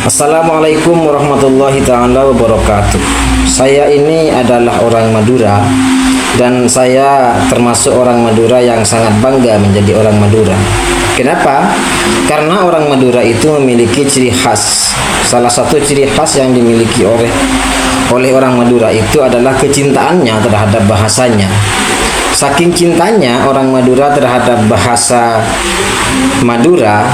Assalamualaikum warahmatullahi taala wabarakatuh. Saya ini adalah orang Madura dan saya termasuk orang Madura yang sangat bangga menjadi orang Madura. Kenapa? Karena orang Madura itu memiliki ciri khas. Salah satu ciri khas yang dimiliki oleh orang Madura itu adalah kecintaannya terhadap bahasanya. Saking cintanya orang Madura terhadap bahasa Madura,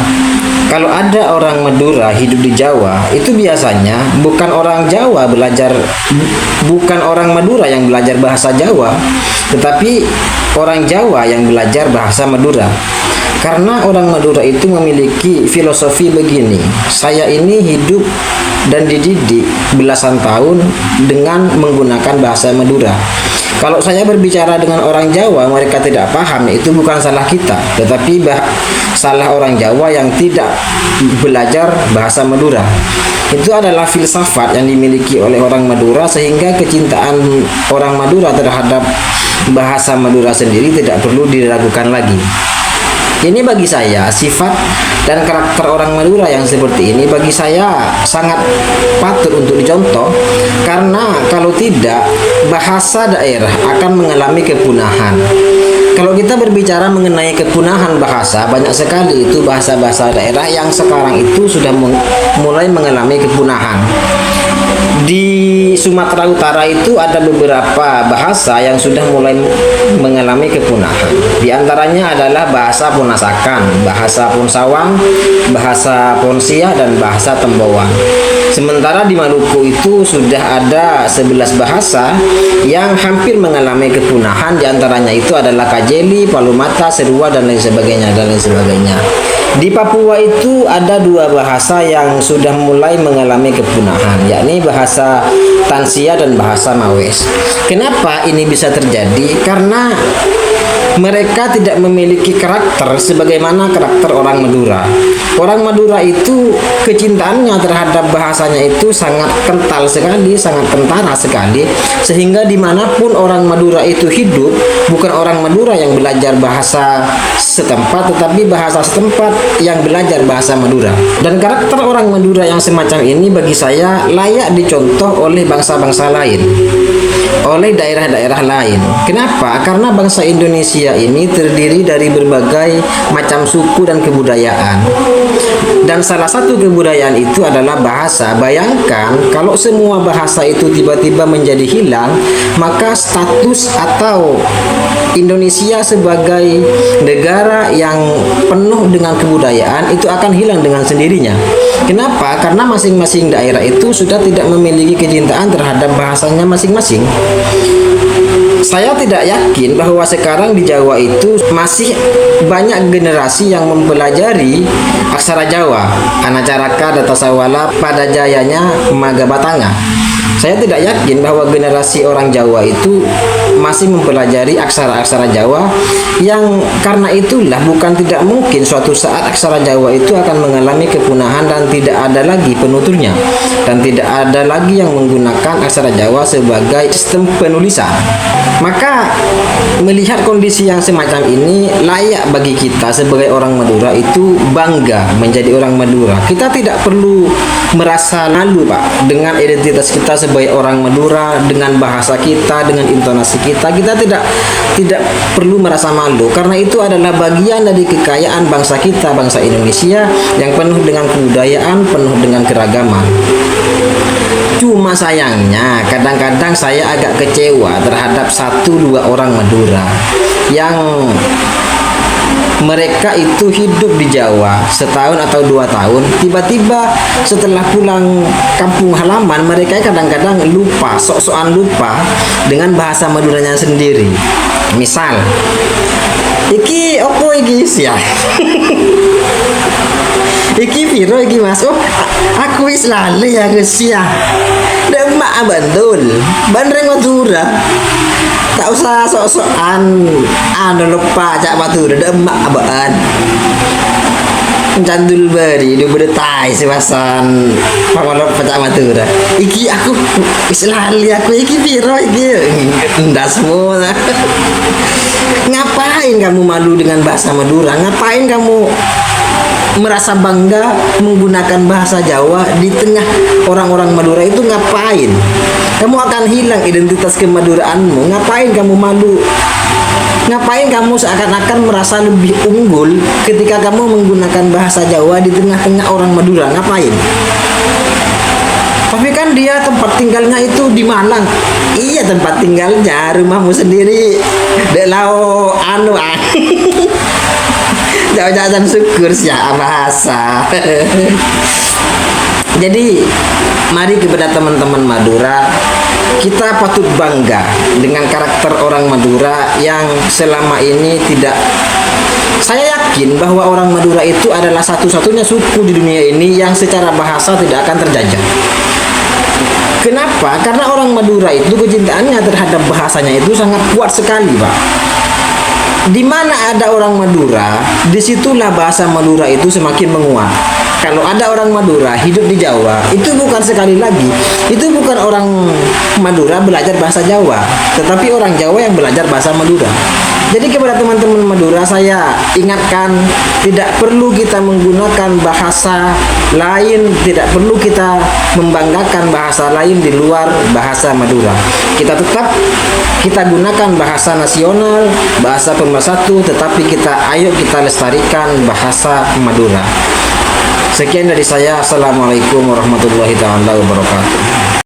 kalau ada orang Madura hidup di Jawa, itu biasanya bukan orang Madura yang belajar bahasa Jawa, tetapi orang Jawa yang belajar bahasa Madura. Karena orang Madura itu memiliki filosofi begini, saya ini hidup dan dididik belasan tahun dengan menggunakan bahasa Madura. Kalau saya berbicara dengan orang Jawa, mereka tidak paham, itu bukan salah kita, tetapi salah orang Jawa yang tidak belajar bahasa Madura. Itu adalah filsafat yang dimiliki oleh orang Madura, sehingga kecintaan orang Madura terhadap bahasa Madura sendiri tidak perlu diragukan lagi. Ini bagi saya, sifat dan karakter orang Madura yang seperti ini bagi saya sangat patut untuk dicontoh, karena kalau tidak, bahasa daerah akan mengalami kepunahan. Kalau kita berbicara mengenai kepunahan bahasa, banyak sekali itu bahasa-bahasa daerah yang sekarang itu sudah mulai mengalami kepunahan. Di Sumatera Utara itu ada beberapa bahasa yang sudah mulai mengalami kepunahan. Di antaranya adalah bahasa Punasakan, bahasa Punsawang, bahasa Ponsia, dan bahasa Tembowan. Sementara di Maluku itu sudah ada 11 bahasa yang hampir mengalami kepunahan. Di antaranya itu adalah Kajeli, Palumata, Serua, dan lain sebagainya, Di Papua itu ada 2 bahasa yang sudah mulai mengalami kepunahan, yakni bahasa Tansia dan bahasa Mawes. Kenapa ini bisa terjadi? Karena mereka tidak memiliki karakter sebagaimana karakter orang Madura. Orang Madura itu kecintaannya terhadap bahasanya itu sangat kental sekali, sangat kentara sekali, sehingga dimanapun orang Madura itu hidup, bukan orang Madura yang belajar bahasa setempat, tetapi bahasa setempat yang belajar bahasa Madura. Dan karakter orang Madura yang semacam ini bagi saya layak dicontoh oleh bangsa-bangsa lain, oleh daerah-daerah lain. Kenapa? Karena bangsa Indonesia ini terdiri dari berbagai macam suku dan kebudayaan. Dan salah satu kebudayaan itu adalah bahasa. Bayangkan kalau semua bahasa itu tiba-tiba menjadi hilang, maka status atau Indonesia sebagai negara yang penuh dengan kebudayaan itu akan hilang dengan sendirinya. Kenapa? Karena masing-masing daerah itu sudah tidak memiliki kecintaan terhadap bahasanya masing-masing. Saya tidak yakin bahwa sekarang di Jawa itu masih banyak generasi yang mempelajari aksara Jawa, Anacaraka, Datasawala, pada jayanya Magabatanga. Saya tidak yakin bahwa generasi orang Jawa itu masih mempelajari aksara-aksara Jawa, yang karena itulah bukan tidak mungkin suatu saat aksara Jawa itu akan mengalami kepunahan dan tidak ada lagi penuturnya, dan tidak ada lagi yang menggunakan aksara Jawa sebagai sistem penulisan. Maka melihat kondisi yang semacam ini, layak bagi kita sebagai orang Madura itu bangga menjadi orang Madura. Kita tidak perlu merasa malu, Pak, dengan identitas kita sebagai orang Madura, dengan bahasa kita, dengan intonasi kita. Kita tidak perlu merasa malu, karena itu adalah bagian dari kekayaan bangsa kita, bangsa Indonesia yang penuh dengan kebudayaan, penuh dengan keragaman. Cuma sayangnya kadang-kadang saya agak kecewa terhadap 1-2 orang Madura yang mereka itu hidup di Jawa setahun atau 2 tahun, tiba-tiba setelah pulang kampung halaman mereka kadang-kadang lupa, sok-sokan lupa dengan bahasa Maduranya sendiri. Misal, iki opo iki ya? Iki piro iki Mas? Oh, aku wis lali ya Gus ya. Demak Bandul, Bandreng Madura. Tak usah sok-sokan lupa cak Madura, demak abaan. Candul bari, dia berdetai sebasan pamolok pecak Madura. Iki aku wis lali, aku iki piro iki? Ndas semua. Ngapain kamu malu dengan bahasa Madura? Ngapain kamu merasa bangga menggunakan bahasa Jawa di tengah orang-orang Madura itu ngapain? Kamu akan hilang identitas kemaduraanmu. Ngapain kamu malu? Ngapain kamu seakan-akan merasa lebih unggul ketika kamu menggunakan bahasa Jawa di tengah-tengah orang Madura? Ngapain? Tapi kan dia tempat tinggalnya itu di Malang. Iya, tempat tinggalnya, rumahmu sendiri. Dek lao anu Jangan syukur sih bahasa. Jadi mari kepada teman-teman Madura, kita patut bangga dengan karakter orang Madura yang selama ini tidak. Saya yakin bahwa orang Madura itu adalah satu-satunya suku di dunia ini yang secara bahasa tidak akan terjajah. Kenapa? Karena orang Madura itu kecintaannya terhadap bahasanya itu sangat kuat sekali, Pak. Di mana ada orang Madura, disitulah bahasa Madura itu semakin menguat. Kalau ada orang Madura hidup di Jawa, itu bukan sekali lagi, itu bukan orang Madura belajar bahasa Jawa, tetapi orang Jawa yang belajar bahasa Madura. Jadi kepada teman-teman Madura saya ingatkan, tidak perlu kita menggunakan bahasa lain, tidak perlu kita membanggakan bahasa lain di luar bahasa Madura. Kita tetap kita gunakan bahasa nasional, bahasa pemersatu, tetapi ayo kita lestarikan bahasa Madura. Sekian dari saya. Assalamualaikum warahmatullahi wabarakatuh.